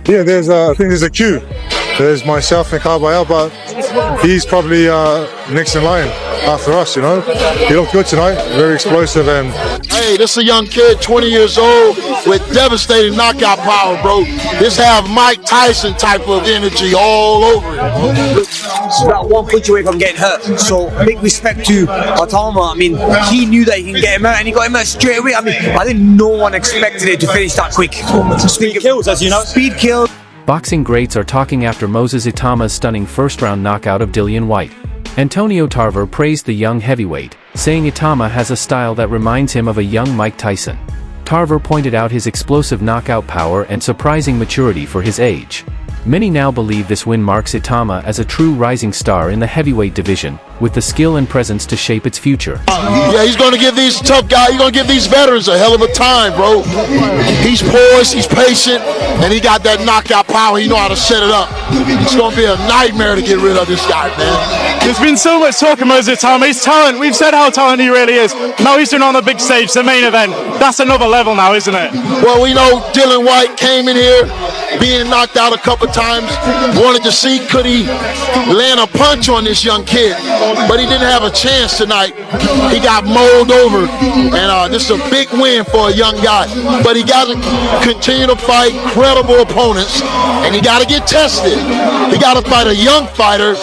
Yeah, I think there's a queue. There's myself and Kabaya, but he's probably next in line after us, you know. He looked good tonight, very explosive. And hey, this is a young kid, 20 years old, with devastating knockout power, bro. This have Mike Tyson type of energy all over it. He's about 1 punch away from getting hurt. So big respect to Itauma. I mean, he knew that he can get him out, and he got him out straight away. I mean, I think no one expected it to finish that quick. Speed kills, as you know. Speed kills. Boxing greats are talking after Moses Itauma's stunning first-round knockout of Dillian Whyte. Antonio Tarver praised the young heavyweight, saying Itauma has a style that reminds him of a young Mike Tyson. Tarver pointed out his explosive knockout power and surprising maturity for his age. Many now believe this win marks Itauma as a true rising star in the heavyweight division, with the skill and presence to shape its future. Yeah, he's going to give these tough guys, he's going to give these veterans a hell of a time, bro. He's poised, he's patient, and he got that knockout power. He know how to set it up. It's going to be a nightmare to get rid of this guy, man. There's been so much talk of Moses Itauma. His talent, we've said how talented he really is. Now he's doing on the big stage, the main event. That's another level now, isn't it? Well, we know Dillian Whyte came in here being knocked out a couple times, wanted to see could he land a punch on this young kid, but he didn't have a chance tonight. He got mowed over, and this is a big win for a young guy. But he got to continue to fight credible opponents, and he got to get tested. He got to fight a young fighter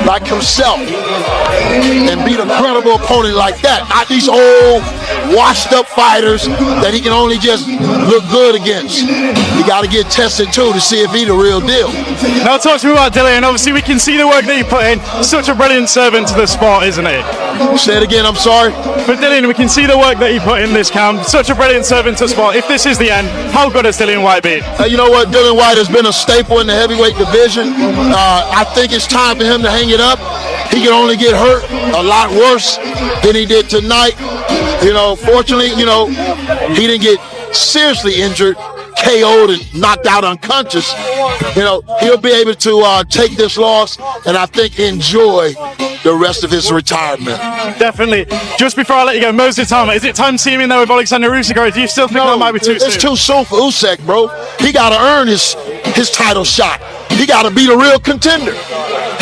like himself and beat a credible opponent like that, not these old washed-up fighters that he can only just look good against. You got to get tested too to see if he's the real deal. Now talk to me about Dillian. Obviously we can see the work that he put in. Such a brilliant servant to the sport, isn't he? Say it again, I'm sorry. For Dillian, we can see the work that he put in this camp. Such a brilliant servant to the sport. If this is the end, how good has Dillian Whyte been? You know what? Dillian Whyte has been a staple in the heavyweight division. I think it's time for him to hang it up. He can only get hurt a lot worse than he did tonight. You know, fortunately, you know, he didn't get seriously injured, KO'd and knocked out unconscious. You know, he'll be able to take this loss and I think enjoy the rest of his retirement. Definitely. Just before I let you go, Moses Itauma, is it time to see him in there with Alexander Usyk, or do you still think that might be too soon? It's too soon for Usyk, bro. He got to earn his title shot. He got to be the real contender.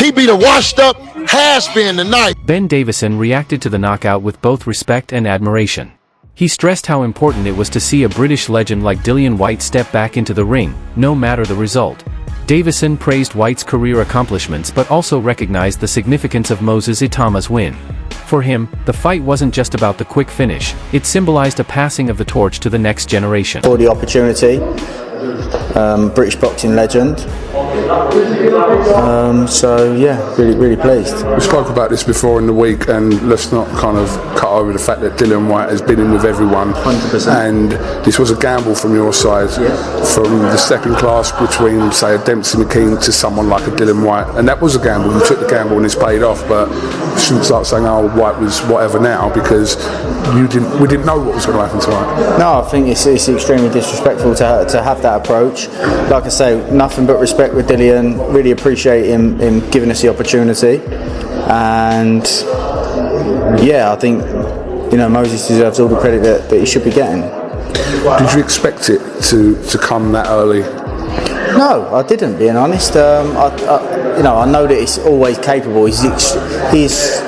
He beat a washed-up has-been tonight. Ben Davison reacted to the knockout with both respect and admiration. He stressed how important it was to see a British legend like Dillian Whyte step back into the ring, no matter the result. Davison praised Whyte's career accomplishments but also recognized the significance of Moses Itauma's win. For him, the fight wasn't just about the quick finish, it symbolized a passing of the torch to the next generation. For the opportunity, British boxing legend. So yeah, really pleased. We spoke about this before in the week, and let's not kind of cut over the fact that Dillian Whyte has been in with everyone. 100%. And this was a gamble from your side, from the second class between, say, a Dempsey McKean to someone like a Dillian Whyte, and that was a gamble. You took the gamble and it's paid off. But you shouldn't start saying, "Oh, Whyte was whatever" now, because we didn't know what was going to happen tonight. No, I think it's extremely disrespectful to have that approach. Like I say, nothing but respect with Dillian. Really appreciate him giving us the opportunity, and yeah, I think Moses deserves all the credit that he should be getting. Did you expect it to come that early? No, I didn't, being honest. I know that he's always capable. He's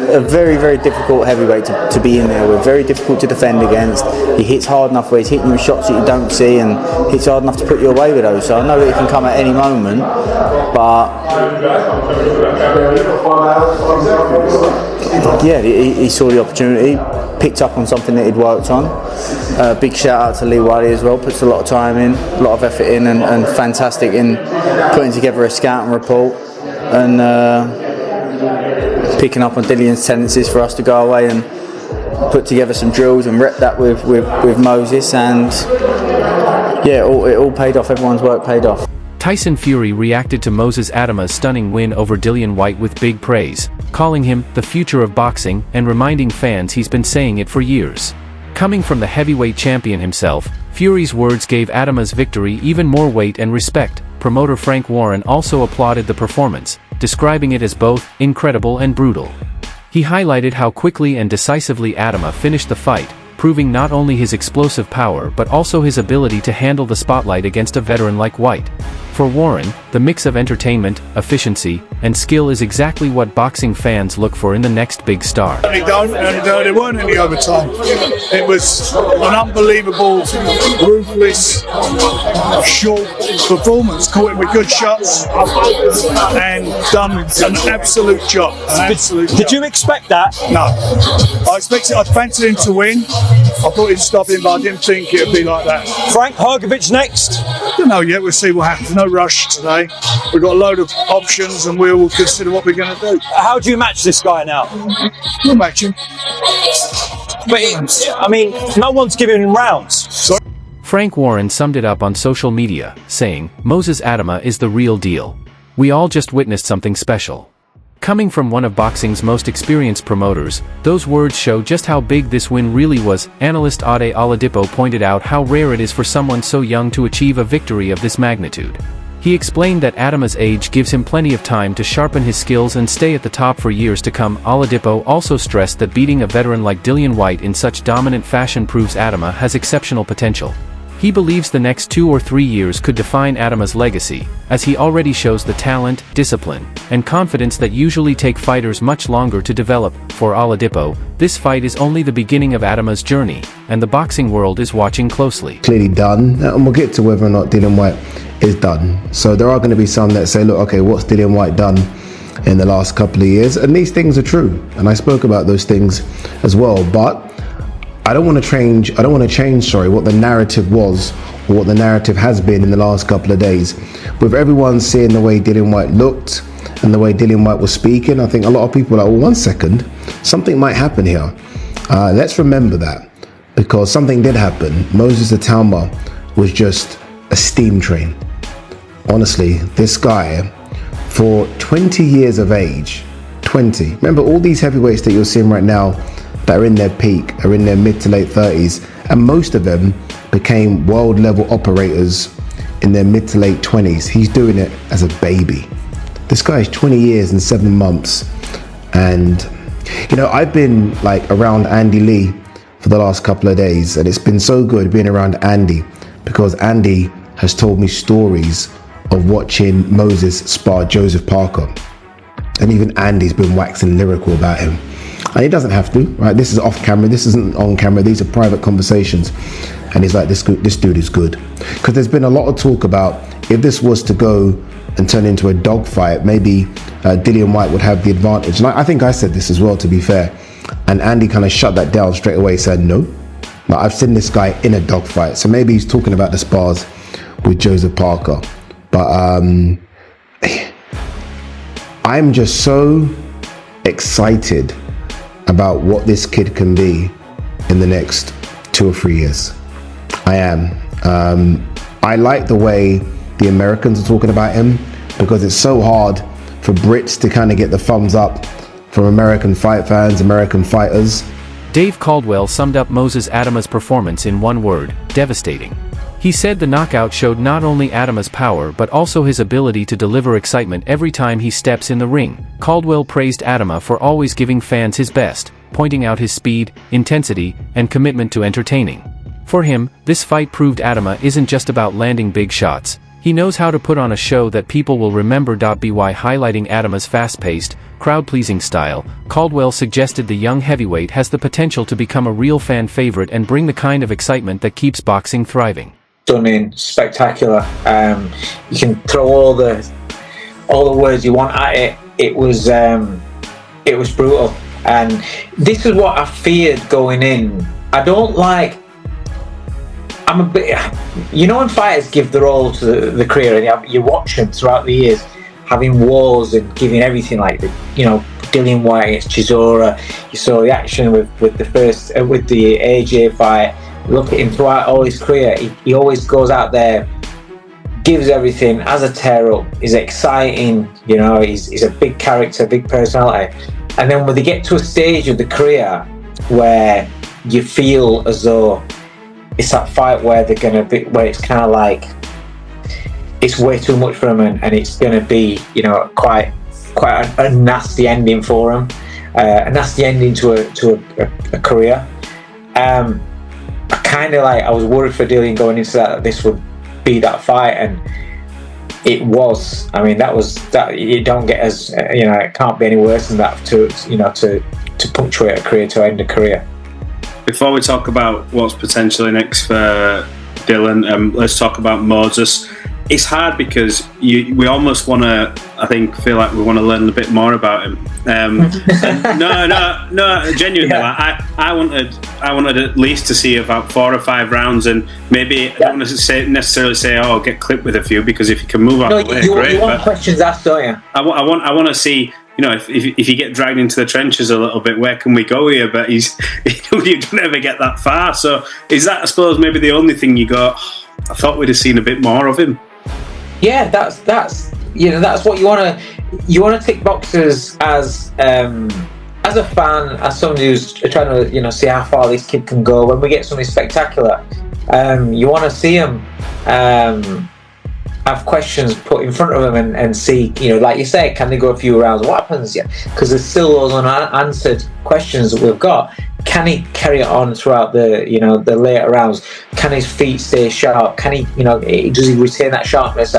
a very difficult heavyweight to be in there with, very difficult to defend against. He hits hard enough where he's hitting you with shots that you don't see, and hits hard enough to put you away with those. So I know that he can come at any moment, but yeah, he saw the opportunity, picked up on something that he'd worked on. Big shout out to Lee Wiley as well, puts a lot of time in, a lot of effort in, and fantastic in putting together a scouting report and picking up on Dillian's tendencies for us to go away and put together some drills and rep that with Moses, and yeah, it all paid off. Everyone's work paid off. Tyson Fury reacted to Moses Itauma's stunning win over Dillian Whyte with big praise, calling him the future of boxing and reminding fans he's been saying it for years. Coming from the heavyweight champion himself, Fury's words gave Itauma's victory even more weight and respect. Promoter Frank Warren also applauded the performance, describing it as both incredible and brutal. He highlighted how quickly and decisively Itauma finished the fight, proving not only his explosive power but also his ability to handle the spotlight against a veteran like Whyte. For Warren, the mix of entertainment, efficiency, and skill is exactly what boxing fans look for in the next big star. They don't, and there weren't any overtime. It was an unbelievable, ruthless, short performance, caught him with good shots, and done an absolute job. Did you expect that? No. I fancied him to win. I thought he'd stop him, but I didn't think it would be like that. Frank Hrgovic next? Don't know yet. We'll see what happens. No rush today. We've got a load of options, and we'll consider what we're going to do. How do you match this guy now? We'll match him. But I mean, no one's giving him rounds. Sorry? Frank Warren summed it up on social media, saying, "Moses Itauma is the real deal. We all just witnessed something special." Coming from one of boxing's most experienced promoters, those words show just how big this win really was. Analyst Ade Oladipo pointed out how rare it is for someone so young to achieve a victory of this magnitude. He explained that Itauma's age gives him plenty of time to sharpen his skills and stay at the top for years to come. Oladipo also stressed that beating a veteran like Dillian Whyte in such dominant fashion proves Itauma has exceptional potential. He believes the next 2 or 3 years could define Itauma's legacy, as he already shows the talent, discipline, and confidence that usually take fighters much longer to develop. For Oladipo, this fight is only the beginning of Itauma's journey, and the boxing world is watching closely. Clearly done, and we'll get to whether or not Dillian Whyte is done. So there are going to be some that say, look, okay, what's Dillian Whyte done in the last couple of years? And these things are true, and I spoke about those things as well, but I don't want to change what the narrative was or what the narrative has been in the last couple of days. With everyone seeing the way Dillian Whyte looked and the way Dillian Whyte was speaking, I think a lot of people are like, well, 1 second, something might happen here. Let's remember that, because something did happen. Moses Itauma was just a steam train. Honestly, this guy, for 20 years of age, 20, remember all these heavyweights that you're seeing right now that are in their peak, are in their mid to late 30s, and most of them became world level operators in their mid to late 20s. He's doing it as a baby. This guy is 20 years and 7 months. And, you know, I've been like around Andy Lee for the last couple of days, and it's been so good being around Andy, because Andy has told me stories of watching Moses spar Joseph Parker. And even Andy's been waxing lyrical about him. And he doesn't have to, right? This is off camera, this isn't on camera, these are private conversations. And he's like, this dude is good. Because there's been a lot of talk about if this was to go and turn into a dogfight, maybe Dillian Whyte would have the advantage. And I think I said this as well, to be fair. And Andy kind of shut that down straight away, said no. Like, I've seen this guy in a dogfight. So maybe he's talking about the spars with Joseph Parker. But I'm just so excited about what this kid can be in the next 2 or 3 years. I am. I like the way the Americans are talking about him, because it's so hard for Brits to kind of get the thumbs up from American fight fans, American fighters. Dave Caldwell summed up Moses Itauma's performance in one word: devastating. He said the knockout showed not only Itauma's power but also his ability to deliver excitement every time he steps in the ring. Caldwell praised Itauma for always giving fans his best, pointing out his speed, intensity, and commitment to entertaining. For him, this fight proved Itauma isn't just about landing big shots. He knows how to put on a show that people will remember. By highlighting Itauma's fast-paced, crowd-pleasing style, Caldwell suggested the young heavyweight has the potential to become a real fan favorite and bring the kind of excitement that keeps boxing thriving. Stunning, spectacular. You can throw all the words you want at it. It was brutal, and this is what I feared going in. I'm a bit, you know, when fighters give their all to the career, and you watch them throughout the years having wars and giving everything, like Dillian Whyte against Chisora. You saw the action with the AJ fight. Look at him throughout all his career. He always goes out there, gives everything, has a tear up, is exciting, he's a big character, big personality. And then when they get to a stage of the career where you feel as though it's that fight where where it's kind of like it's way too much for him, and it's going to be, quite a nasty ending for him, a nasty ending to a career. I was worried for Dillian going into that this would be that fight, and it was. I mean, that. You don't get as it can't be any worse than that to punctuate a career, to end a career. Before we talk about what's potentially next for Dylan, let's talk about Moses. It's hard because we almost want to, feel like we want to learn a bit more about him. No, genuinely. Yeah. I wanted at least to see about 4 or 5 rounds, and maybe I don't want to necessarily say, "Oh, get clipped with a few," because if you can move out the way, great. You want questions asked, don't you? I want to see. If you get dragged into the trenches a little bit, where can we go here? But you don't ever get that far. So is that, I suppose, maybe the only thing you got? I thought we'd have seen a bit more of him. Yeah, that's what you want to. You want to tick boxes as a fan, as somebody who's trying to see how far this kid can go. When we get something spectacular, you want to see him have questions put in front of them and see, like you say, can they go a few rounds? What happens? Yeah, because there's still those unanswered questions that we've got. Can he carry it on throughout the later rounds? Can his feet stay sharp? Can he, does he retain that sharpness